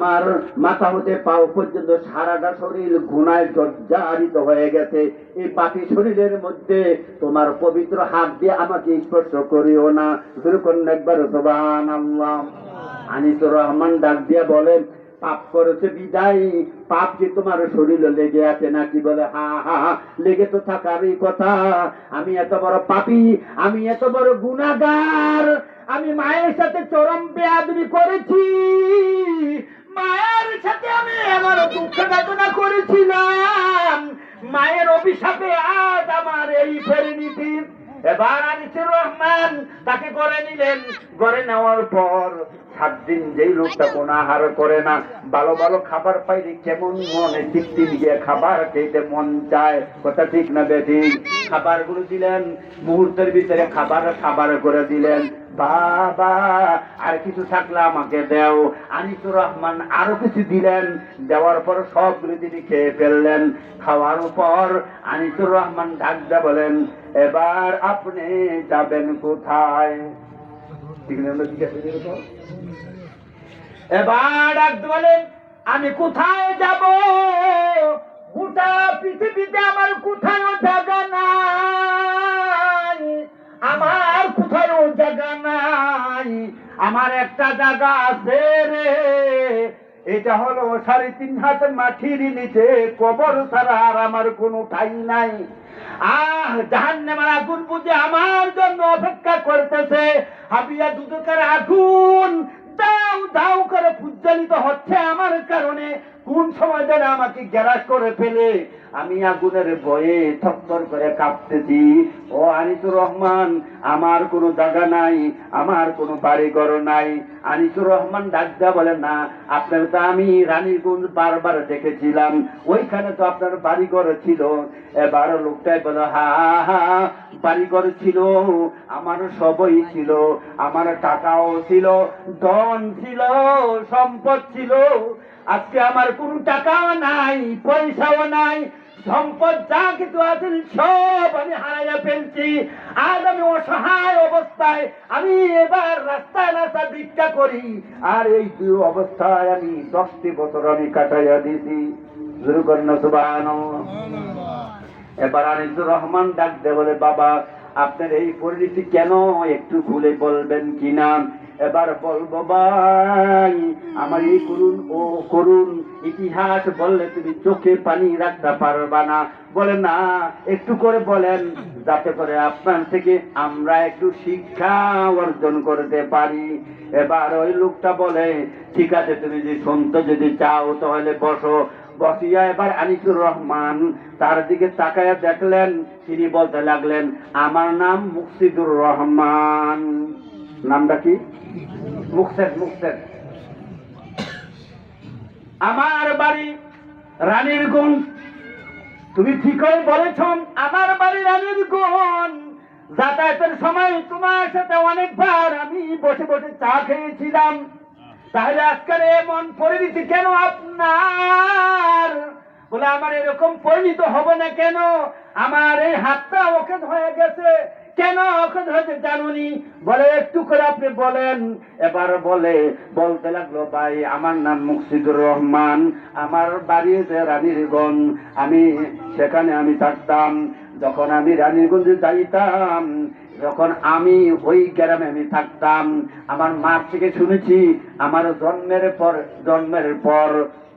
আমার মাথা হতে পাও পর্যন্ত সারাটা শরীর গুনায় জর্জরিত হয়ে গেছে। এই বাকি শরীরের মধ্যে তোমার পবিত্র হাত দিয়ে আমাকে স্পর্শ করিও না। একবার সুবহানাল্লাহ। আনিসুর রহমান ডাক দিয়ে বলেন, পাপ করেছে বিদায়, পাপ কি তোমার শরীরে লেগে আছে নাকি? বলে হা হা, লেগে তো থাকারই কথা। আমি এত বড় পাপী, আমি এত বড় গুনাহগার, আমি মায়ের সাথে চরম বেয়াদবি করেছি, মায়ের সাথে আমি আমার দুঃখ বেদনা করেছিলাম, মায়ের অভিশাপে আজ আমার এই পরিণতি। এবার আনিসুর রহমান তাকে করে নিলেন। করে নেওয়ার পর 7 দিন যেই লোকটা কোনো আহার করে না, ভালো ভালো খাবার পাইলে কেমন মনে তৃপ্তি দিয়ে খাবার খেতে মন চায়, কথা ঠিক না বেঠিক? খাবারগুলো দিলেন, মুহূর্তের ভিতরে খাবার করে দিলেন। বাবা আর কিছু থাকলে আমাকে দেও। আনিসুর রহমান আরো কিছু দিলেন, দেওয়ার পর সবগুলো তিনি খেয়ে ফেললেন। খাওয়ার পর আনিসুর রহমান ডাক দিয়ে বলেন, এবার আপনি যাবেন কোথায়? এবার ডাক দিয়ে বলেন, আমি কোথায় যাব? গোটা পৃথিবীতে আমার কোথাও জায়গা নাই, আমার কোথাও জায়গা নাই, আমার একটা জায়গা আছে রে, এটা হলো 3.5 হাত মাটির নিচে, কবর ছাড়া আর আমার কোনো ঠাই নাই। জাহান্নামের আগুন বুঝে আমার জন্য অপেক্ষা করতেছে, হাবিয়া দুদকের আগুন দাও দাও করে প্রজ্বলিত হচ্ছে আমার কারণে। কোন সময় যেন আমাকে গ্রাস করে ফেলে, আমি আগুনের ভয়ে থরথর করে কাঁপতেছি। ও আনিসুর রহমান, আমার কোনো জায়গা নাই, আমার কোনো বাড়িঘর নাই। আনিসুর রহমান ডাক দেয়া বলে, না, আপনার তো আমি রানীগঞ্জ বারবার দেখেছিলাম, ওইখানে তো আপনার বাড়িঘর ছিল। এবার লোকটাই বলে, হা হা, বাড়িঘর ছিল, আমার সবই ছিল, আমার টাকাও ছিল, ধন ছিল, সম্পদ ছিল। আজকে আমার কোনো টাকাও নাই, পয়সাও নাই, সম্পদ যা কিছু আছে সব আমি হারাইয়া ফেলছি। আজ আমি অসহায় অবস্থায়, আমি এবার রাস্তায় রাস্তায় ভিক্ষা করি, আর এই দুই অবস্থায় আমি 10টি বছর আমি কাটাইয়া দিছি। সুবহানাল্লাহ। এবার আনিসুর রহমান ডাক দে বলে, বাবা আপনার এই পরিণতি কেন একটু খুলে বলবেন কিনা? এবার বলবো ভাই, আমার এই করুন ও করুন ইতিহাস বললে তুমি চোখে পানি রাখতে পারবা না। বলে না, একটু করে বলেন, যাতে করে আপনার থেকে আমরা একটু শিক্ষা অর্জন করতে পারি। এবার ওই লোকটা বলে, ঠিক আছে, তুমি যদি শুনতে যদি চাও তাহলে বসো। বসিয়া এবার আনিসুর রহমান তার দিকে তাকায়া দেখলেন, তিনি বলতে লাগলেন, আমার নাম মুকসিদুর রহমান। নামটা কি? মুকসেদ। আমার বাড়ি রানীরগঞ্জ। তুমি ঠিকই বলেছ, আমার বাড়ি রানীরগঞ্জ। যাতায়াতের সময় তোমার সাথে অনেকবার আমি বসে বসে চা খেয়েছিলাম। তাহলে আজকের এমন পরিণতি কেন আপনার? বলে, আমার এরকম পরিণত হবে না কেন? আমার এই হাতটা অকেজ হয়ে গেছে, কেন অকেজ হয়েছে জানুনি? বলে, একটু করে আপনি বলেন। এবার বলতে লাগলো, ভাই আমার নাম মুকসিদুর রহমান, আমার বাড়ি রানীরগঞ্জ, আমি সেখানে আমি থাকতাম। যখন আমি রানীরগঞ্জে যাইতাম, যখন আমি ওই গ্রামে আমি থাকতাম, আমার মা থেকে শুনেছি, আমার জন্মের পর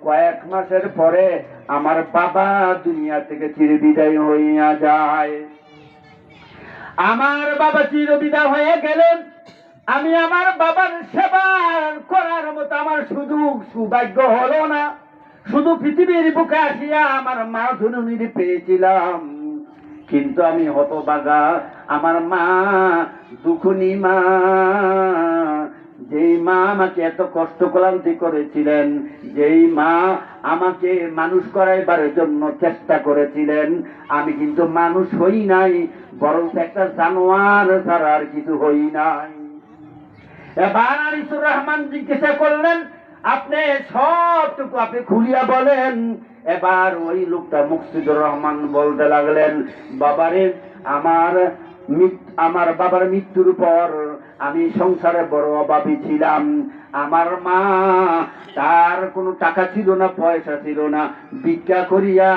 কয়েক মাসের পরে আমার বাবা দুনিয়া থেকে চিরবিদায় হইয়া যায়। আমার বাবা চিরবিদায় হয়ে গেলেন, আমি আমার বাবার সেবা করার মতো আমার সৌভাগ্য হলো না। শুধু পৃথিবীর বুকে আসিয়া আমার মা জননী পেয়েছিলাম, কিন্তু আমি হতভাগা। আমার মা দুঃখনী মা, যেই মা আমাকে এত কষ্ট ক্লান্তি করেছিলেন, যেই মা আমাকে মানুষ করাইবার জন্য চেষ্টা করেছিলেন, আমি কিন্তু মানুষ হই নাই, বরং একটা জানোয়ার ছাড়া আর কিছু হই নাই। এবার আনিসুর রহমান জিজ্ঞাসা করলেন, আপনি সবটুকু আপনি খুলিয়া বলেন। এবার ওই লোকটা মুকসিদুর রহমান বলতে লাগলেন, বাবারে, আমার বাবার মৃত্যুর পর আমি সংসারে বড় অভাবী ছিলাম। আমার মা, তার কোনো টাকা ছিল না, পয়সা ছিল না, ভিক্ষা করিয়া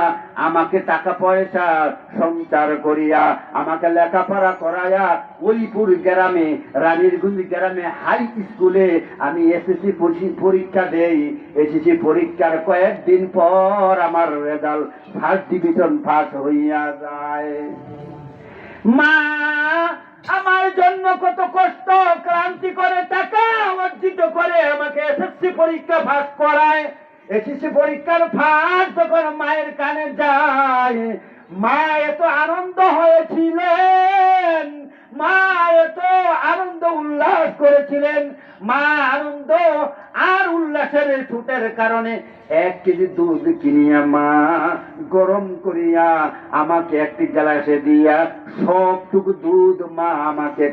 আমাকে টাকা পয়সা সঞ্চার করিয়া আমাকে লেখাপড়া করাইয়া ওইপুর গ্রামে, রানীরগঞ্জ গ্রামে হাই স্কুলে আমি এসএসসি পরীক্ষা দেই। এসএসসি পরীক্ষার কয়েকদিন পর আমার রেজাল্ট ফার্স্ট ডিভিশন পাস হইয়া যায়। মা আমার জন্য কত কষ্ট ক্লান্তি করে টাকা অর্জিত করে আমাকে এসএসসি পরীক্ষা পাস করায়। এসএসসি পরীক্ষার ফার্স্ট যখন মায়ের কানে যায়, মা এত আনন্দ হয়েছিলেন, মা এত আনন্দ উল্লাস করেছিলেন। মা আনন্দ আর উল্লাসের ছুটের কারণে 1 কেজি দুধ কিনিয়া মা গরম করিয়া আমাকে একটি গ্লাসে দিয়া সবটুকু দুধ মা আমাকে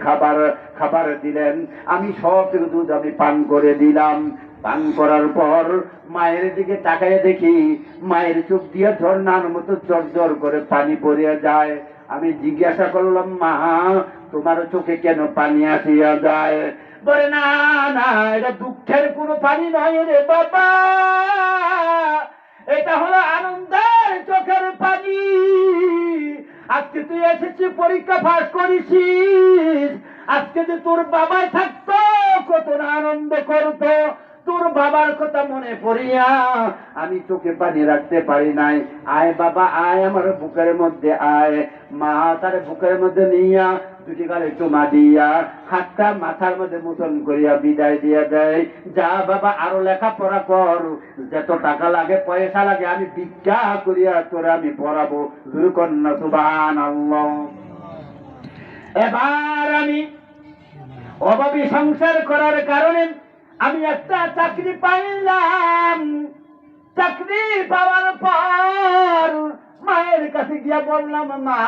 খাবার দিলেন। আমি সবটুকু দুধ আমি পান করে দিলাম। পান করার পর মায়ের দিকে তাকায় দেখি মায়ের চোখ দিয়ে ঝর্ণার মতো জর করে পানি পড়িয়া যায়। আমি জিজ্ঞাসা করলাম, মা তোমার চোখে কেন পানি আসিয়া যায়? বলে, না না, এটা দুঃখের কোনো পানি নয় রে বাবা, এটা হলো আনন্দের চোখের পানি। আজকে তুই এসেছিস পরীক্ষা পাস করেছিস, আজকে যে তোর বাবাই থাকতো কত না আনন্দ করতো। তোর বাবার কথা মনে পড়িয়া আমি চোখে পানি রাখতে পারি নাই। আয় বাবা আয়, আমার বুকের মধ্যে আয়। মা তার বুকের মধ্যে নিয়া দুটি গালে চুমা দিয়া হাতটা মাথার মধ্যে মুসন করিয়া বিদায় দিয়া দেয়। যা বাবা আরো লেখাপড়া কর, যত টাকা লাগে পয়সা লাগে আমি ভিক্ষা করিয়া তোরে আমি পড়াবো। কন্যা সুবহানাল্লাহ। এবার আমি অভাবী সংসার করার কারণে আমি একটা চাকরি পাইলাম। চাকরি পাওয়ার পর মায়ের কাছে গিয়া বললাম, মা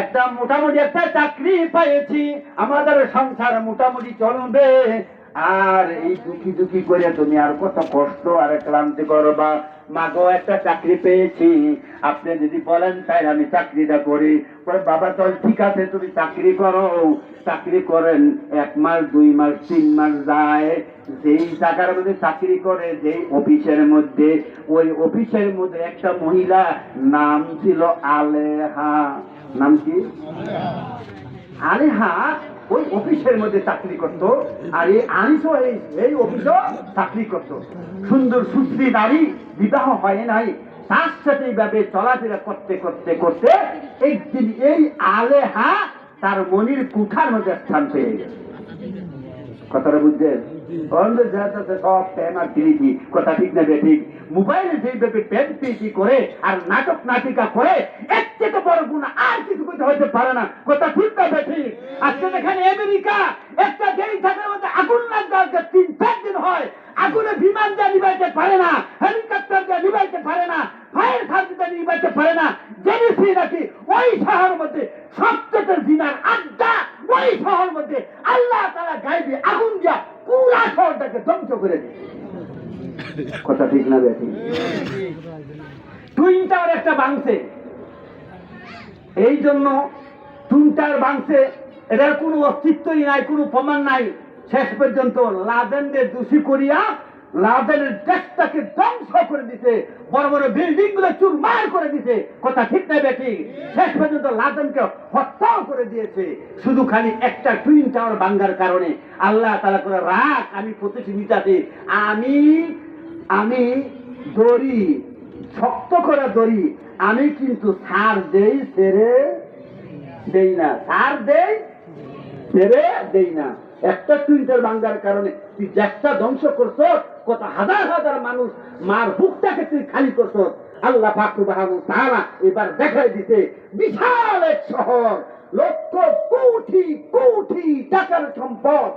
একটা মোটামুটি একটা চাকরি পাইছি, আমাদের সংসার মোটামুটি চলবে। আর এই দুঃখী দুঃখী করে তুমি আর কত কষ্ট আর ক্লান্তি করবা? মাগো একটা চাকরি পেয়েছি, আপনি যদি বলেন তাই আমি চাকরিটা করি। বাবা চল ঠিক আছে, তুমি চাকরি করো। চাকরি করেন 1 মাস 2 মাস 3 মাস যায়। যেই জায়গার মধ্যে চাকরি করে, যেই অফিসের মধ্যে, ওই অফিসের মধ্যে একটা মহিলা নাম ছিল আলেহা। নাম কি? আলেহা ওই অফিসের মধ্যে চাকরি করত। আর এই আনিসও এই অফিসও চাকরি করত। সুন্দর সুশ্রী নারী, বিবাহ হয় নাই, তার সাথে এইভাবে চলাফেরা করতে করতে করতে একদিন এই আলেহা তার মনির কুঠার মধ্যে স্থান পেয়ে গেছে। কথাটা বুঝছেন? সব প্যান আর পিরিতি, কথা ঠিক না ঠিক? মোবাইলে যেভাবে প্যান পিরিতি করে আর নাটক নাটিকা করে, এর থেকে বড় গুণ আর কিছু করতে হইতে পারে না। কথা ঠিক না ঠিক? আজকে যেখানে আমেরিকা একটা যেই জায়গার মধ্যে আগুন লাগতে 3-4 দিন হয়, আগুনে বিমান দিয়ে নিবাইতে পারে না, হেলিকপ্টার দিয়ে নিবাইতে পারে না, ফায়ার সার্ভিস দিয়ে নিবাইতে পারে না, জেনেছি নাকি ওই শহরের মধ্যে সবচেয়ে জিনার আড্ডা। ওই শহরের মধ্যে আল্লাহ তাআলা গায়েবী আগুন দিয়া পুরা শহরটাকে ধ্বংস করে দিয়েছে। কথা ঠিক না বেঠিক? টুইন টাওয়ার একটা ভাঙছে, এই জন্য টুইন টাওয়ার ভাঙছে, এটার কোনো অস্তিত্বই নাই, কোনো প্রমাণ নাই। শেষ পর্যন্ত লাদেনকে দোষী করিয়া লাদেনের দেশটাকে ধ্বংস করে দিতে, বড় বড় বিল্ডিং গুলো চুরমার করে দিতে। কথা ঠিক না বেঠিক? শেষ পর্যন্ত লাদেনকে হত্যাও করে দিয়েছে, শুধু খালি একটা টুইন টাওয়ার ভাঙ্গার কারণে। আল্লাহ তাআলা করে রাখ, আমি প্রতিটি নিতাতে আমি দড়ি, শক্ত করা দড়ি আমি কিন্তু ছাড় দেই, ছেড়ে দেই না। ছাড় দেই, ছেড়ে দেই না। একটা টুইন্টার ভাঙ্গার কারণে তুই দেশটা ধ্বংস করছ, কত হাজার হাজার মানুষ মার বুকটাকে তুই খালি করছ। আল্লাহ পাক সুবহানাহু ওয়া তাআলা এবার দেখাই দিতে বিশাল এক শহর, লক্ষ কোটি কোটি টাকার সম্পদ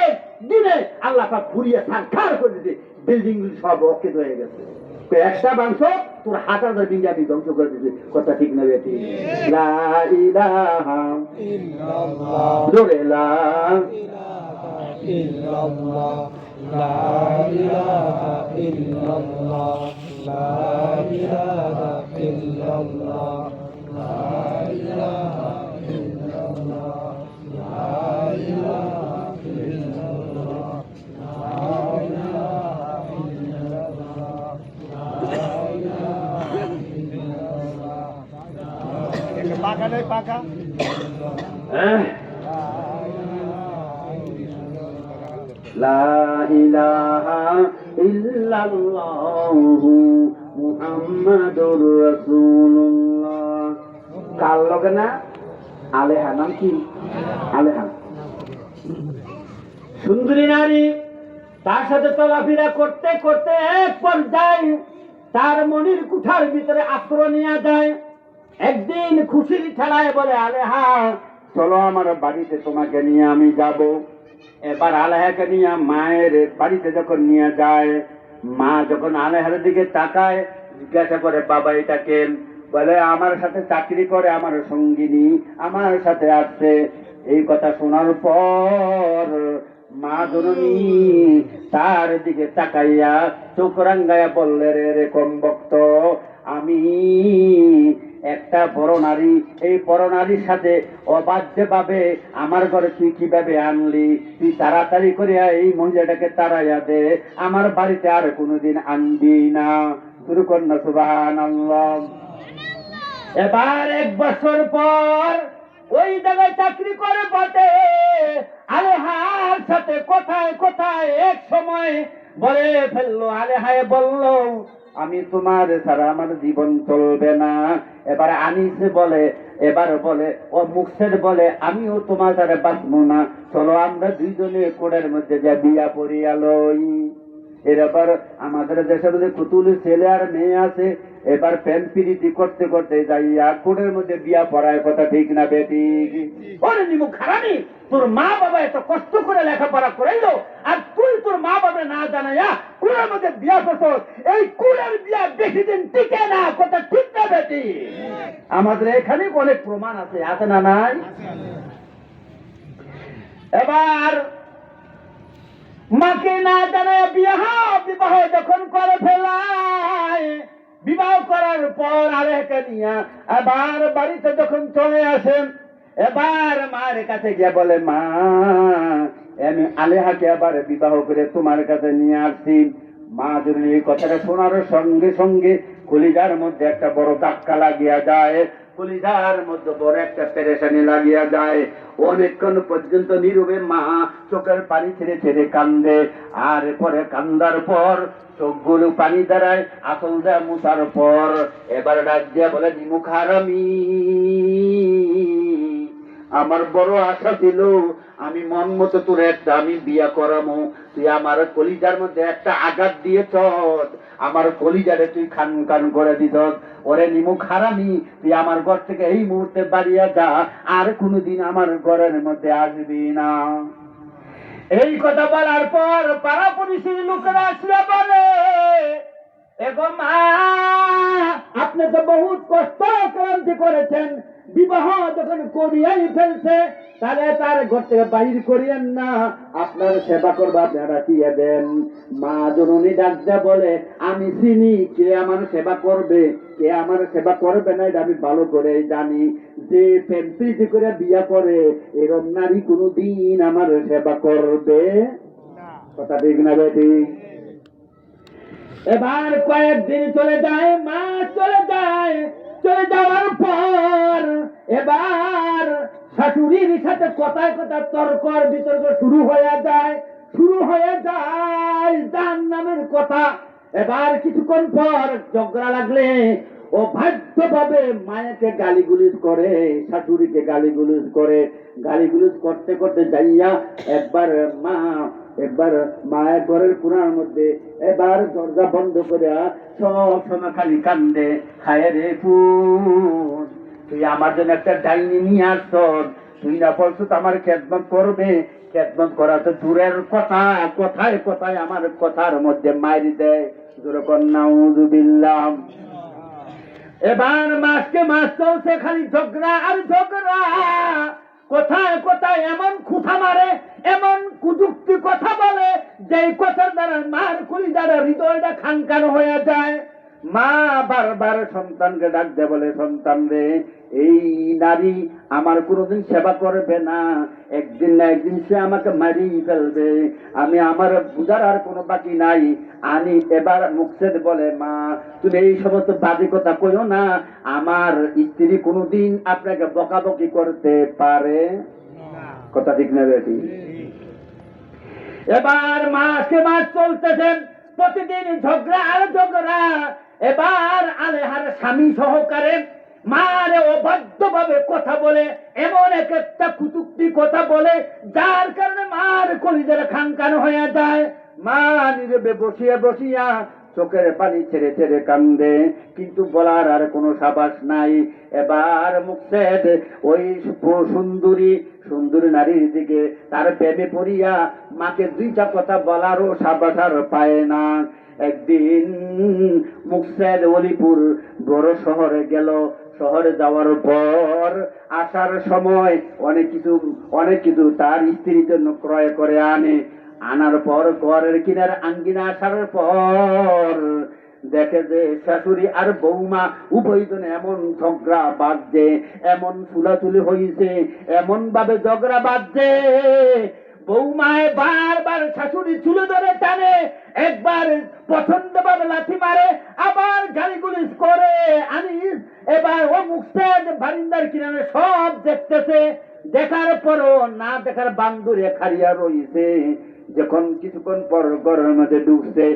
এক দিনে আল্লাহ পাক ঘুরিয়ে সারখার করে দিতে, বিল্ডিং সব অকেজ হয়ে গেছে। একটা মাংস তোর হাজার বিল্ডিং আমি ধ্বংস করে দিতে। কথা ঠিক না বেটি? লা ইলাহা ইল্লাল্লাহ, জোরে লা ইল্লাল্লাহ, লা ইলাহা ইল্লাল্লাহ, লা ইলাহা ইল্লাল্লাহ, লা ইলাহা ইল্লাল্লাহ, লা ইলাহা পাকা নেই পাকা লা ইলাহা ইল্লাল্লাহু মুহাম্মাদুর রাসূলুল্লাহ। কার লগে না? আলেহা। নাম কি? আলেহা। সুন্দরী নারী, তার সাথে চলাফেরা করতে করতে এক পর্যায়ে তার মনির কুঠার ভিতরে আশ্রয় নিয়ে যায়। একদিন খুশির ঠেলায় বলে, আলেহা চলো আমার বাড়িতে, তোমাকে নিয়ে আমি যাব। এবার আলেহাকে নিয়ে মায়ের বাড়িতে যখন নিয়ে যায়, মা যখন আলেহার দিকে তাকায়, জিজ্ঞাসা করে, বাবা এটা কে? বলে, আমার সাথে চাকরি করে, আমার সঙ্গিনী আমার সাথে আসছে। এই কথা শোনার পর মা জননী তার দিকে তাকাইয়া চোখ রাঙ্গাইয়া বললে, রে কমবক্ত, আমি একটা পরনারী, এই পরনারীর সাথে অবাধ্য ভাবে আমার ঘরে তুই কিভাবে আনলি? তুই তাড়াতাড়ি করিয়া এই মহিলাটাকে তাড়াইয়া দে, আমার বাড়িতে আর কোনোদিন আনবি না। শুরু কর না সুবহানাল্লাহ। এবার 1 বছর পর ওই জায়গায় চাকরি করে বটে আলেহার সাথে কোথায় কোথায় এক সময় বলে ফেললো। আলেহায় বলল, আমি তোমার ছাড়া আমার জীবন চলবে না। এবার আনিস বলে, এবার বলে ও মুকসেদ বলে, আমিও তোমার ছাড়া বাঁচবো না, চলো আমরা দুইজনে কোড়ের মধ্যে যা বিয়া পড়িয়া লই। এবার আমাদের দেশের মধ্যে কুতুল ছেলে আর মেয়ে আছে, এবার প্রেম প্রীতি করতে করতে যাইয়া কোড়ের মধ্যে বিয়া পড়ায়। কথা ঠিক না বেঠিক? ওরে নিমু খারানি, তোর মা বাবা এত কষ্ট করে লেখাপড়া করাইলো, আর তুই তোর মা বাবা না জানাইয়া কোড়ের মধ্যে বিয়া করছ। এই কোড়ের বিয়া বেশি দিন টিকে না। কথা ঠিক না বেটি? আমাদের এখানে অনেক প্রমাণ আছে, আছে না নাই? এবার মাকে না জানায় বিবাহ যখন করে ফেলায়, বিবাহ করার পর আরেকে নিয়ে আবার বাড়িতে যখন চলে আসেন, এবার মায়ের কাছে গিয়ে বলে, মা আমি আলেহাকে আবার বিবাহ করে তোমার কাছে নিয়ে আসছি। মা যদি এই কথাটা শোনার সঙ্গে সঙ্গে কলিজার মধ্যে একটা বড় ধাক্কা লাগিয়া যায়, কলিজার মধ্যে বড় একটা পেরেশানি লাগিয়া যায়। অনেকক্ষণ পর্যন্ত নীরবে মা চোখের পানি ছেড়ে ছেড়ে কান্দে, আর পরে কান্দার পর চোখগুলো পানি দাঁড়ায়, আসল দেয় মুছার পর এবার ডাক দিয়া বলে, নিমুখ হারামি, আমার বড় আশা ছিল আমি মন মতো তোর একটা আমি বিয়া করামো, তুই আমার কলিজার মধ্যে একটা আঘাত দিয়েছ, আমার কলিজারে তুই খান খান করে দিত। ওরে নিমুখ হারামি, তুই আমার ঘর থেকে এই মুহূর্তে বাড়িয়া যা, আর কোনোদিন আমার ঘরের মধ্যে আসবি না। এই কথা বলার পর পাড়া পড়িশির লোকেরা আসলে বলে, এগো মা, আপনি তো বহুত কষ্ট ক্রান্তি করেছেন, বিবাহ যখন করিয়াই ফেলছে, তাহলে তার ঘর থেকে বাহির করিয়েন না, আপনার সেবা করবা আপনারা দিয়ে দেন। মা জননী ডাকতে বলে, আমি চিনি কে আমার সেবা করবে, কে আমার সেবা করবে না, এটা আমি ভালো করে জানি। যে প্রেম প্রীতি করে বিয়া করে এরম নারী কোনদিন আমার সেবা করবে? কথা ঠিক না বেটি? এবার কয়েকদিন চলে যায়, মা চলে যায়, চলে যাওয়ার পর এবার শাশুড়ির সাথে কথায় কথা তর্ক বিতর্ক শুরু হয়ে যায়, জাহান্নামের কথা। এবার কিছুক্ষণ পর ঝগড়া লাগলে ও বাধ্যভাবে মায়াকে গালিগুলিজ করে, শাশুড়িকে গালিগুলিজ করে, গালিগুলিজ করতে করতে যাইয়া একবার মায়ের ঘরের কোণার মধ্যে এবার দরজা বন্ধ করে সব সময় খালি কান্দে, খায় রে ফুল, তুই আমার জন্য একটা ডাইনি নিয়ে আসছ, তুই না বলছো তো আমার খেদমত করবে, খেদমত করা তো দূরের কথা, কথায় কথায় আমার কথার মধ্যে মারি দেয়। যেরকম নাউযুবিল্লাহ। এবার মাসকে মাস চলছে খালি ঝগড়া আর ঝগড়া, কোথায় কোথায় এমন খুঁথা মারে, এমন কুযুক্তি কথা বলে, যে কথার দ্বারা মার কলিজার হৃদয়টা খানখান হয়ে যায়। মা বারবার সন্তানকে ডাক দেয়, বলে সন্তান রে, এই নারী আমার কোনোদিন সেবা করবে না, একদিন না একদিন সে আমাকে মারিয়ে ফেলবে, আমি আমার বুঝার আর কোনো বাকি নাই। আমি এবার মুকসেদ বলে, মা তুমি এই সমস্ত বাজে কথা কইও না, আমার স্ত্রী কোনোদিন আপনাকে বকাবকি করতে পারে? কথা ঠিক না বেটি? এবার মাসে মাস চলতেছেন, প্রতিদিন ঝগড়া আর ঝগড়া। এবার আলেহার স্বামী সহকারে মারে অবাধ্য ভাবে কথা বলে, এমন এক একটা কুতুক্তি কথা বলে, যার কারণে মার কলিজার খানখান হয়ে যায়। মা নীরবে বসিয়া বসিয়া চোখের পানি ছেড়ে ছেড়ে কান্দে, কিন্তু বলার আর কোনো সাবাস নাই। এবার মুকসেদ ওই সুন্দরী সুন্দরী নারীর দিকে তার প্রেমে পড়িয়া মাকে দুইটা কথা বলারও সাবাস আর পায় না। একদিন মুকসেদ অলিপুর বড় শহরে গেল। শহরে যাওয়ার পর আসার সময় অনেক কিছু তার স্ত্রীর জন্য ক্রয় করে আনে। আনার পর ঘরের কিনার আঙ্গিনা আসার পর দেখে যে শাশুড়ি আর বৌমা উভয়জনে এমন ঝগড়া বাজছে, এমন ফুলাতুলি হয়েছে, এমন ভাবে ঝগড়া বাজছে, বৌমায় বারবার শাশুড়ি চুলে ধরে টানে, একবার পছন্দ ভাবে লাথি মারে, আবার গালিগুলিস করে আনিস। এবার ও মুকসেদ বারিন্দার কিনারে সব দেখতেছে, দেখার পরও না দেখার বান্দুরে খারিয়া রইছে। যখন কিছুক্ষণ পর ঘরের মধ্যে ঢুকছে,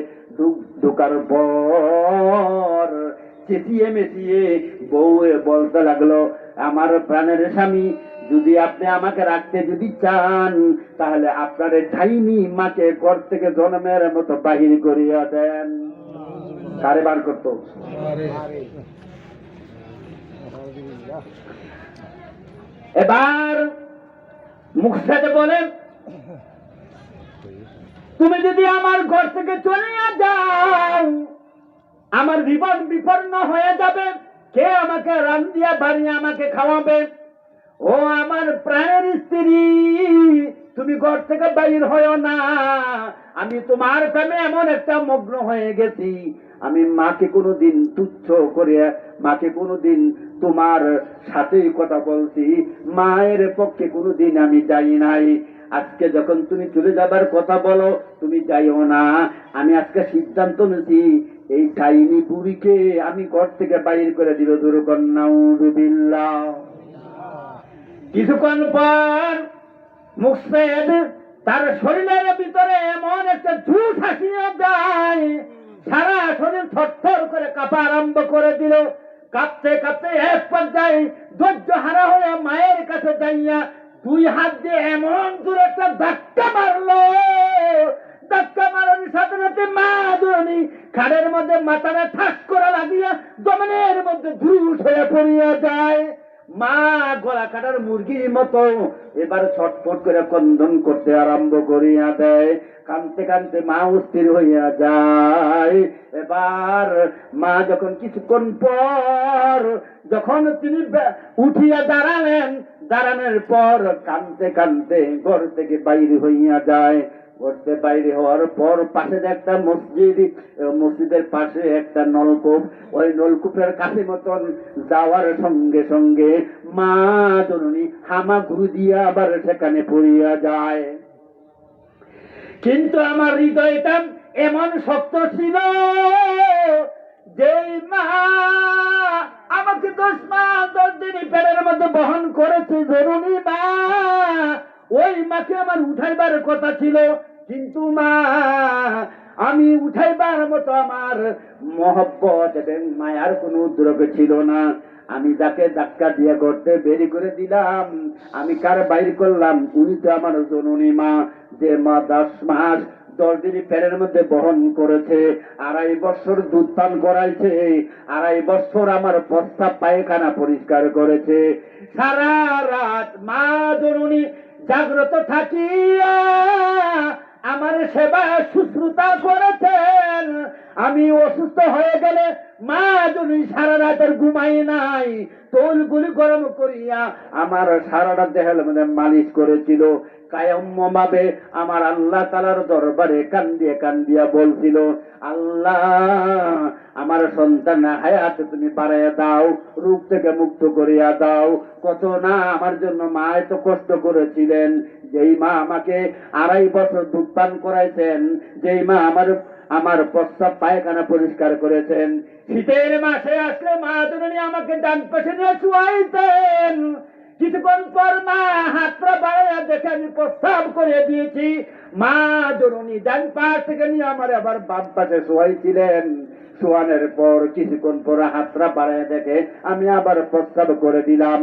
ঢুকার পর চেঁচিয়ে মেচিয়ে বউ বলতে লাগলো, আমার প্রাণের স্বামী, যদি আপনি আমাকে রাখতে যদি চান, তাহলে আপনার ঠাইনি মাকে ঘর থেকে জন্মের মতো বাহির করিয়া দেন। কারে বার করতো? এবার মুকসেদ বলেন, তুমি যদি আমার ঘর থেকে চলে যাও, আমার জীবন বিপন্ন হয়ে যাবে, কে আমাকে রান্ধিয়া বাড়িয়ে আমাকে খাওয়াবে? ও আমার প্রাণের স্ত্রী, তুমি ঘর থেকে বাইর হয়েও না, আমি তোমার প্রেমে এমন একটা মগ্ন হয়ে গেছি, আমি মাকে কোনোদিন তুচ্ছ করে, মাকে কোনোদিন তোমার সাথেই কথা বলছি, মায়ের পক্ষে কোনোদিন আমি যাই নাই। আজকে যখন তুমি চলে যাবার কথা বলো, তুমি যাইও না, আমি আজকে সিদ্ধান্ত নিয়েছি, এই টাইনি বুড়িকে আমি ঘর থেকে বাইর করে দিব। দুরকন্নাউযুবিল্লাহ। কিছুক্ষণ পর মুকসেদ তার শরীরের ভিতরে এমন একটা ঝুঁস আসিয়া যায়, সারা শরীর থরথর করে কাঁপা আরম্ভ করে দিল। কাঁপতে কাঁপতে এক পর্যায়ে ধৈর্য হারা হয়ে মায়ের কাছে যাইয়া দুই হাত দিয়ে এমন দূর একটা ধাক্কা মারলো, ধাক্কা মারার সাথে সাথে মা দুনি খাড়ের মধ্যে মাথাটা ঠাস করা লাগিয়া জমিনের মধ্যে ঝুঁস হয়ে পড়িয়া যায়। মা গলা কাটার মুরগির মতো এবার ছটফট করে কন্দন করতে আরম্ভ করিয়া দেয়। কানতে কানতে মা অস্থির হইয়া যায়। এবার মা যখন কিছুক্ষণ পর যখন তিনি উঠিয়া দাঁড়ালেন, দাঁড়ানোর পর কানতে কানতে ঘর থেকে বাইরে হইয়া যায়। ঘরতে বাইরে হওয়ার পর পাশে একটা মসজিদ, মসজিদের পাশে একটা নলকূপ, ওই নলকূপের কাছে মতন যাওয়ার সঙ্গে সঙ্গে মা জননী হামাগুড়ি দিয়া আবার সেখানে পড়িয়া যায়। কিন্তু আমার হৃদয়টা এমন শক্ত ছিল যে মা আমাকে 10 মাস 10 দিন পেটের মধ্যে বহন করেছে, জননী মা, ওই মাকে আমার উঠাইবার কথা ছিল, কিন্তু মা আমি উঠাইবার মতো আমার মহব্বত এবং মায়ার কোনো উদ্যোগ ছিল না। আমি যাকে ধাক্কা দিয়ে গড়তে বেরি করে দিলাম, আমি কার বাইর করলাম? উনি তো আমার জননী মা, যে মা 10 মাস 10 দিন পেটের মধ্যে বহন করেছে, 2.5 বছর দুধ পান করাইছে, 2.5 বছর আমার প্রস্তাব পায়খানা পরিষ্কার করেছে। সারা রাত মা জননী জাগ্রত থাকিয়া আমার সেবা শুশ্রূষা করেছেন। আমি অসুস্থ হয়ে গেলে মা জননী সারা রাতের ঘুমাই নাই, তৈলগুলি গরম করিয়া আমার সারা রাত দেহের মধ্যে মালিশ করেছিল। কায়ম্য ভাবে আমার আল্লাহ তাআলার দরবারে কান্দিয়া কান্দিয়া বলছিল, আল্লাহ আমার সন্তান হায়াত তুমি বাড়াইয়া দাও, রোগ থেকে মুক্ত করিয়া দাও। কত না আমার জন্য মা এত কষ্ট করেছিলেন, যেই মা আমাকে 2.5 বছর দুধ পান করাইছেন, যেই মা আমার প্রস্রাব পায়খানা পরিষ্কার করেছেন। শীতের মাসে আসলে মা জননী আমাকে ডান পাশে নিয়ে শুয়াইতেন। কিছুক্ষণ পর মা হাতটা বাড়াইয়া দেখে আমি প্রস্তাব করে দিয়েছি, মা জননী ডান পাশ থেকে নিয়ে আমার আবার বাম পাশে শোয়াইছিলেন। শোয়ানোর পর কিছুক্ষণ পর হাতটা বাড়াইয়া দেখে আমি আবার প্রস্তাব করে দিলাম।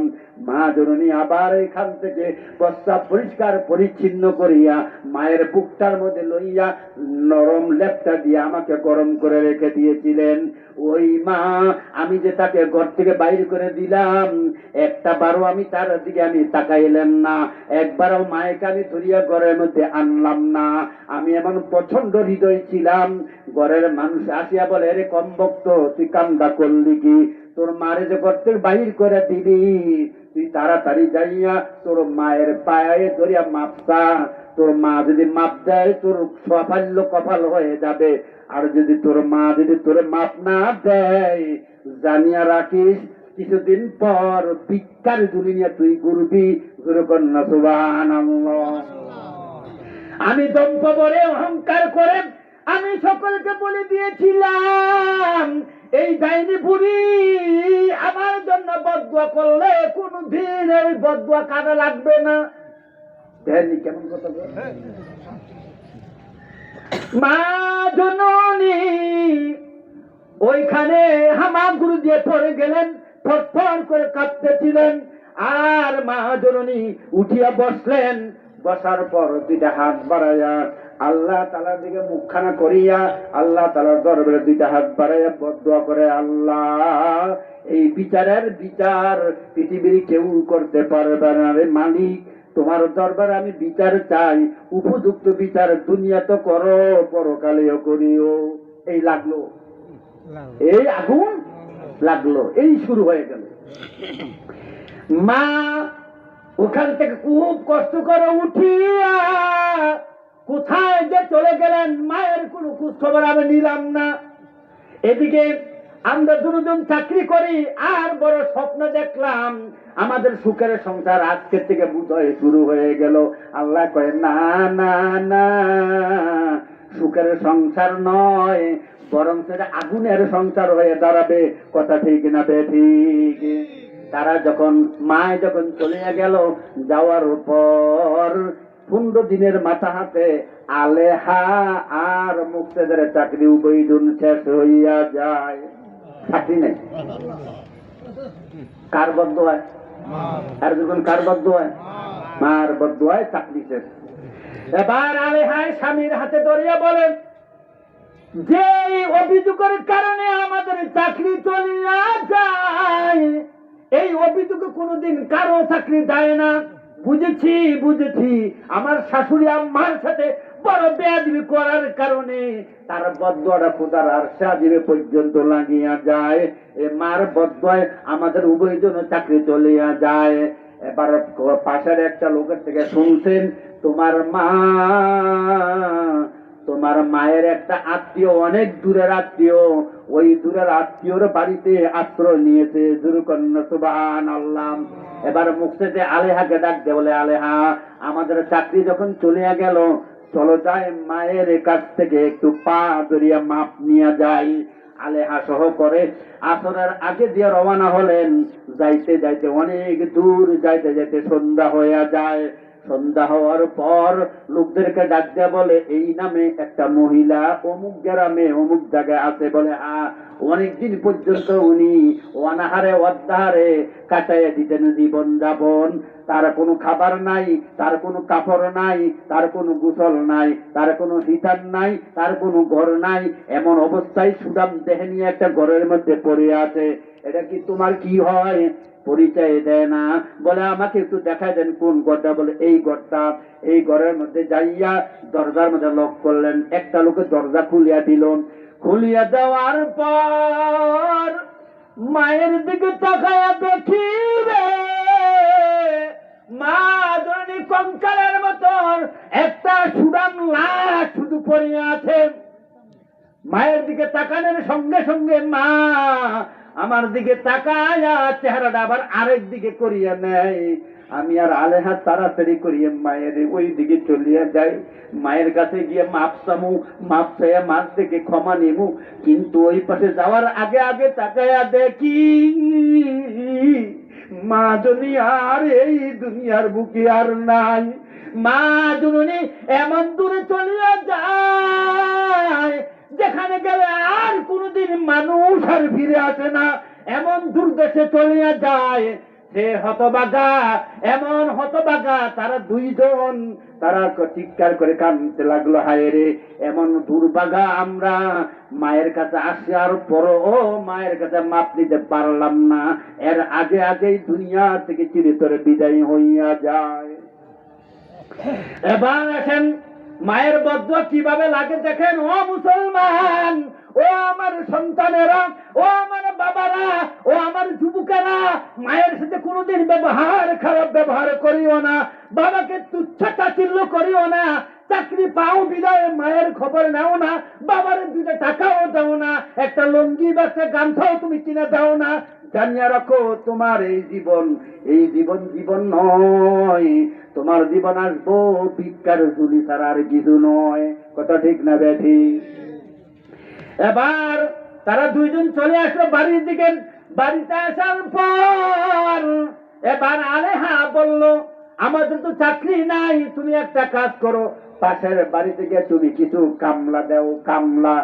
মা জননী আবার এখান থেকে প্রস্তাব পরিষ্কার পরিচ্ছন্ন করিয়া মায়ের বুকটার মধ্যে লইয়া নরম লেপটা দিয়ে আমাকে গরম করে রেখে দিয়েছিলেন। ওই মা, আমি যে তাকে ঘর থেকে বাইরে করে দিলাম, একটা বারও আমি তার দিকে আমি তাকাইলাম না, একবারও মায়েকে আমি ধরিয়া ঘরের মধ্যে আনলাম না। আমি এমন প্রচন্ড হৃদয় ছিলাম, ঘরের মানুষ আসিয়া বলে, রে কম ভক্ত, তুই কান্দা করলি কি? তোর মারে যে ঘর থেকে বাহির করে দিলি, তুই তাড়াতাড়ি যাইয়া তোর মায়ের পায়ে ধরিয়া মাপসা। তোর মা যদি মাপ দেয় তোর সাফল্য কপাল হয়ে যাবে, আর যদি তোর মা যদি তোর মাপ না দেয়, জানিয়া রাখিস কিছুদিন পর ভিক্ষার ঝুলি নিয়ে তুই ঘুরবি। গুরুকন্যা সুবহানাল্লাহ। আমি দম্ভ বলে অহংকার করে আমি সকলকে বলে দিয়েছিলাম, এই ডাইনি বুড়ি আমার জন্য বদদুয়া করলে কোনদিন এই বদদুয়া কাজে লাগবে না। দেখেননি কেমন কথা বলে? মা জননী ওইখানে হামাগুড়ি দিয়ে পড়ে গেলেন, থরথর করে কাঁপতেছিলেন। আর মা জননী উঠিয়া বসলেন, বসার পর দুইটা হাত বাড়াইয়া আল্লাহ তাআলার দিকে মুখখানা করিয়া আল্লাহ তাআলার দরবারে দুইটা হাত বাড়াইয়া বদদুয়া করে, আল্লাহ এই বিচারের বিচার পৃথিবীর কেউ করতে পারবে না রে মালিক, তোমার দরবারে আমি বিচার চাই, উপযুক্ত বিচার দুনিয়া তো করো, পরকালেও করিও। এই লাগলো, এই আগুন লাগলো, এই শুরু হয়ে গেল। মা ওখান থেকে খুব কষ্ট করে উঠিয়া কোথায় যে চলে গেলেন, মায়ের কোনো খোঁজ খবর আমি নিলাম না। এদিকে আমরা দুজন চাকরি করি, আর বড় স্বপ্ন দেখলাম আমাদের সুখের সংসার আজকের থেকে বোধহয় শুরু হয়ে গেল। আল্লাহ কয়, না না না, সুখের সংসার নয়, বরং সেটা আগুনের সংসার হয়ে দাঁড়াবে। কথা ঠিক না ঠিক? তারা যখন মায় যখন চলে গেল, যাওয়ার পর 15 দিনের মাথা হাতে আলেহা আর মুক্তেদের চাকরি উভয়জন শেষ হইয়া যায়। চাকরি নেই, কার বদদুয়ায়? আর যখন কার বদদুয়ায়? মার বদদুয়ায় চাকরি শেষ। এবার আলেহায় স্বামীর হাতে ধরিয়া বলেন, যে অভিযোগের কারণে আমাদের চাকরি চলিয়া যায়, এই অভিযোগে কোনোদিন কারো চাকরি যায় না। বুঝেছি বুঝেছি, আমার শাশুড়ি আম্মার সাথে বড় বেয়াদবি করার কারণে তার বদদুয়াটা খোদার আরশে আজিমে পর্যন্ত লাগিয়া যায়। এ মার বদদুয়ায় আমাদের উভয়জন চাকরি চলিয়া যায়। এবার পাশের একটা লোকের থেকে শুনছেন, তোমার মায়ের একটা আত্মীয়, অনেক দূরের আত্মীয়, ওই দূরের আত্মীয়র বাড়িতে আশ্রয় নিয়েছে। যুরকন্যা সুবহানাল্লাহ। এবার মুক্তেদে আলেহাকে ডাক দে, বলে, আলেহা আমাদের চাকরি যখন চলে গেল, চলো যাই মায়ের কাছ থেকে একটু পা ধরিয়া মাপ নিয়ে যাই। আলেহা সহ করে আসরের আগে দিয়ে রওনা হলেন। যাইতে যাইতে অনেক দূর, যাইতে যাইতে সন্ধ্যা হয়ে যায়। সন্ধ্যা হওয়ার পর লোকদেরকে ডাক দেয়া বলে, এই নামে একটা মহিলা অমুক গ্রামে অমুক জায়গায় আছে। বলে, অনেকদিন পর্যন্ত উনি অনাহারে অদ্ধাহারে কাটাইয়া দিতেন জীবন যাপন। তার কোনো খাবার নাই, তার কোনো কাপড় নাই, তার কোনো গোসল নাই, তার কোনো হিতার নাই, তার কোনো ঘর নাই। এমন অবস্থায় সুদাম দেহে নিয়ে একটা ঘরের মধ্যে পড়ে আছে। এটা কি তোমার কি হয়? পরিচয় দেয় না। বলে, আমাকে একটু দেখাই দেন কোন ঘরটা। বলে, এই ঘরটা। এই ঘরের মধ্যে যাইয়া দরজার মধ্যে লক করলেন। একটা লোকের দরজা খুলিয়া দিল। খুলিয়া দেওয়ার পর মায়ের দিকে তাকায়া দেখি রে, মা ধরনি কঙ্কালের মতন একটা সুদাম লাশ শুধু পড়ে আছে। মায়ের দিকে তাকানোর সঙ্গে সঙ্গে মা আমার দিকে তাকায়া চেহারাটা আবার আরেক দিকে করিয়া নেয়। আমি আর আলেহা তাড়াতাড়ি করিয়া মায়ের ওই দিকে চলিয়া যাই। মায়ের কাছে গিয়ে মাপ চামু, মাপ চাইয়া মার থেকে ক্ষমা নিমু, কিন্তু ওই পাশে যাওয়ার আগে আগে তাকায়া দেখি মা যদি আর এই দুনিয়ার বুকে আর নাই। মা জননী এমন দূরে চলিয়া যায় যেখানে গেলে আর কোনদিন মানুষ আর ফিরে আসে না, এমন দূর দেশে চলিয়া যায়। সে হতবাগা, এমন হতবাগা, তারা দুইজন তারা চিৎকার করে কাঁদতে লাগলো, হায় রে এমন দুর্ভাগা আমরা, মায়ের কাছে আসার পরও মায়ের কাছে মাপ দিতে পারলাম না, এর আগে আগেই দুনিয়া থেকে চিরতরে বিদায় হইয়া যায়। এবার আসেন মায়ের বদুয়া কিভাবে লাগে দেখেন। ও মুসলমান, ও আমার সন্তানেরা, ও আমার বাবারা, ও আমার যুবকেরা, মায়ের সাথে কোনোদিন খারাপ ব্যবহার করিও না, বাবাকে তুচ্ছ তাচ্ছিল্য করিও না, চাকরি পাও বিদায় মায়ের খবর নাও না, বাবার দুটো টাকাও দাও না, একটা লুঙ্গি বা একটা গামছাও তুমি কিনে দাও না। জানিয়া রাখো তোমার এই জীবন জীবন নয়, তোমার জীবন আসবো ভিক্ষার ঝুলি ছাড়া আর কিছু নয়। কথা ঠিক না বেঠি? এবার তারা দুইজন চলে আসলো বাড়ির দিকে। বাড়িতে আসার পর এবার আলেহা বলল, আমাদের তো চাকরি নাই, তুমি একটা কাজ করো, পাশের বাড়িতে গিয়ে তুমি কিছু কামলা দাও, কামলা।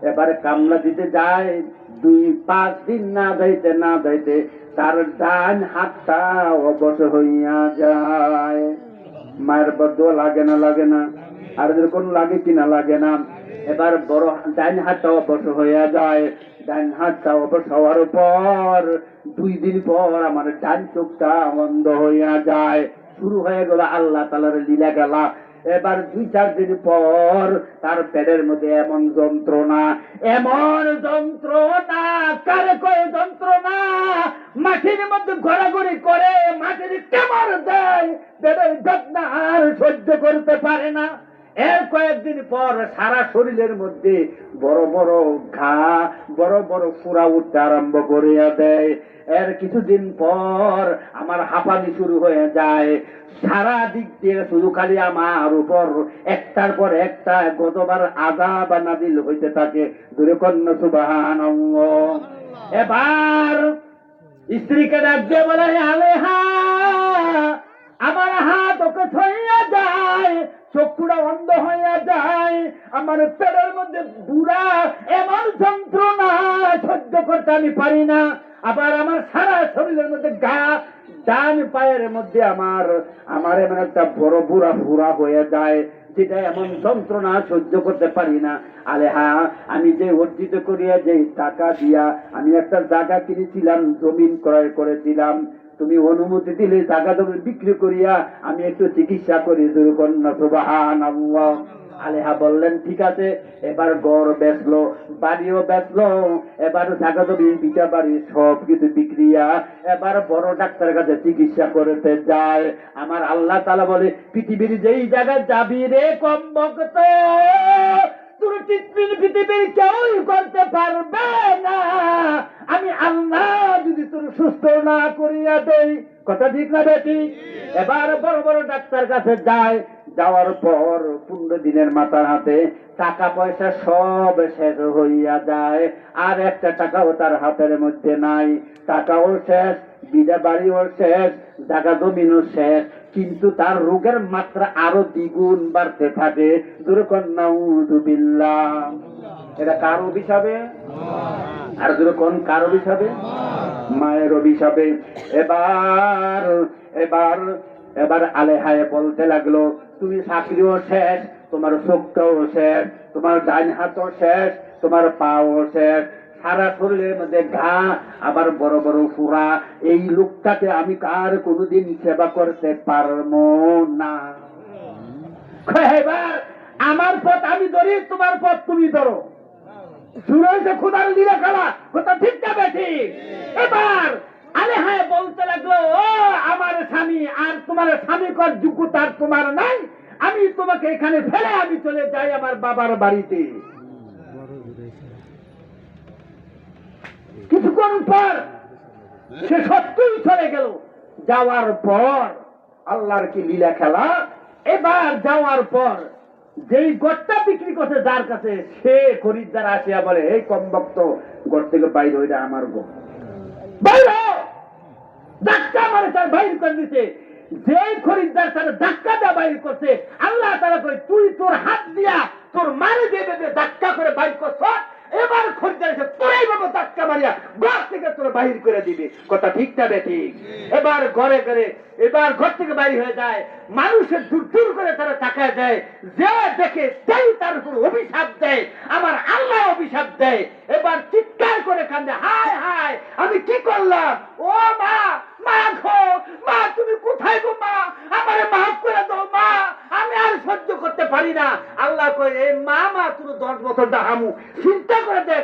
এবারে কামলা দিতে যায়, 2-5 দিন না যাইতে তার ডান হাতটা অবশ হইয়া যায়। মায়ের বদুয়া লাগে না? আর কোন লাগে কিনা লাগে না? এবার বড় ডান হাতটা অবশ হইয়া যায়। ডান হাতটা অবশ হওয়ার পর 2 দিন পর আমার ডান চোখটা বন্ধ হইয়া যায়। শুরু হয়ে গেল আল্লাহ তাআলার লীলা খেলা। এবার 2-4 দিন পর তার পেটের মধ্যে এমন যন্ত্রণা, কারে কয় যন্ত্রণা, মাটির মধ্যে ঘোরাঘুরি করে, মাটির কেমন দেয়, পেটের যন্ত্রণা আর সহ্য করতে পারে না। এর কয়েকদিন পর সারা শরীরের মধ্যে বড় বড় ঘা, বড় বড় ফুরা উঠতে আরম্ভ করিয়া দেয়। এর কিছুদিন পর আমার হাঁপানি শুরু হয়ে যায়। সারা দিক দিয়ে শুধু খালি আমার উপর একটার পর একটা গতবার আযাব নাযিল হইতে থাকে। দূরে কন্যা সুবহানাল্লাহ। এবার স্ত্রীকে ডাক দিয়ে বলে, আলেহা আমার হাত ওকে ছইয়া যায়, চক্ষুটা অন্ধ হইয়া যায়, আমার পেটের মধ্যে বুড়া এমন যন্ত্রণা সহ্য করতে আমি পারি না। আবার আমার সারা শরীরের মধ্যে গা, ডান পায়ের মধ্যে আমার এমন একটা বড় বুড়া ফুরা হয়ে যায়, যেটা এমন যন্ত্রণা সহ্য করতে পারি না। আলেহা আমি যে অর্জিত করিয়া যে টাকা দিয়া আমি একটা জায়গা কিনেছিলাম, জমিন ক্রয় করেছিলাম, তুমি অনুমতি দিলে জায়গা জমি বিক্রি করিয়া আমি একটু চিকিৎসা করি। সুবহানাল্লাহ। আলেহা বললেন ঠিক আছে। এবার গড় বেচলো, বাড়িও বেচলো, এবার জায়গা জমি বিটা বাড়ি সব কিছু বিক্রিয়া এবার বড় ডাক্তারের কাছে চিকিৎসা করতে যায়। আমার আল্লাহ তাআলা বলে, পৃথিবীর যেই জায়গায় যাবি রে কম ভক্ত, পৃথিবীর কেউই করতে পারবে না আমি আল্লাহ যদি তোর সুস্থ না করিয়া দেই। কথা ঠিক না বেটি? এবার বড় বড় ডাক্তার কাছে যায়। যাওয়ার পর 15 দিনের মাথার হাতে টাকা পয়সা সব শেষ হইয়া যায়, আর একটা টাকাও তার হাতের মধ্যে নাই। টাকাও শেষ, বিদা বাড়িও শেষ, জায়গা জমিনও শেষ, কিন্তু তার রোগের মাত্রা আরো দ্বিগুণ বাড়তে থাকে। নাউযুবিল্লাহ। এটা কার অভিশাপে? আর কোন কার অভিশাপে? মায়ের অভিশাপে। এবার এবার এবার আলেহায় বলতে লাগলো, তুমি চাকরিও শেষ, তোমার চোখটাও শেষ, তোমার ডান হাতও শেষ, তোমার পাও শেষ, সারা শরীরের মধ্যে ঘা, আবার বড় বড় ফুরা। এই লোকটাকে আমি কার কোনোদিন সেবা করতে পারবো না। এবার আমার পথ আমি ধরি, তোমার পথ তুমি ধরো। শুরু হয়েছে খুদার লীলা খেলা। কথা ঠিক না বেঠি? এবার আলেহায় বলতে লাগলো, ও আমার স্বামী, আর তোমার স্বামী কর যোগ্যতা আর তোমার নাই, আমি তোমাকে এখানে ফেলে আমি চলে যাই আমার বাবার বাড়িতে। কিছুক্ষণ পর সে সত্যই চলে গেল। যাওয়ার পর আল্লাহর কি লীলা খেলা, এবার যাওয়ার পর যেই গড়টা বিক্রি করছে যার কাছে, সে খরিদ্দার আসিয়া বলে, এই কমবক্ত, ঘর থেকে বাইরে হইলে আমার গো বাইরে ধাক্কা মারে তার বাইর করে দিতে। যেই খরিদ্দার তার ধাক্কা দেওয়া বাইর করছে, আল্লাহ তারা কই, তুই তোর হাত দিয়া তোর মারে দেবে ধাক্কা করে বাইর করছ, এবার খরিদ্দার এসে তোরাই বাবা ধাক্কা মারিয়া ঘর থেকে তোর বাহির করে দিবে। কথা ঠিক না বেঠিক? এবার ঘরে ঘরে এবার ঘর থেকে বাইর হয়ে যায়। মানুষের দূর দূর করে তারা তাকায় দেয়, যে দেখে সেই তার উপর অভিশাপ দেয়, আমার আল্লাহ অভিশাপ দেয়। এবার চিৎকার করে কান্দে, হায় হায় আমি কি করলাম, ও মা, মা গো, মা তুমি কোথায় গো মা, আমারে মাফ করে দাও মা, আমি আর সহ্য করতে পারি না। আল্লাহ কয়, এ মা, মা তুমি 10 বছর দাহামু, চিন্তা করে দেখ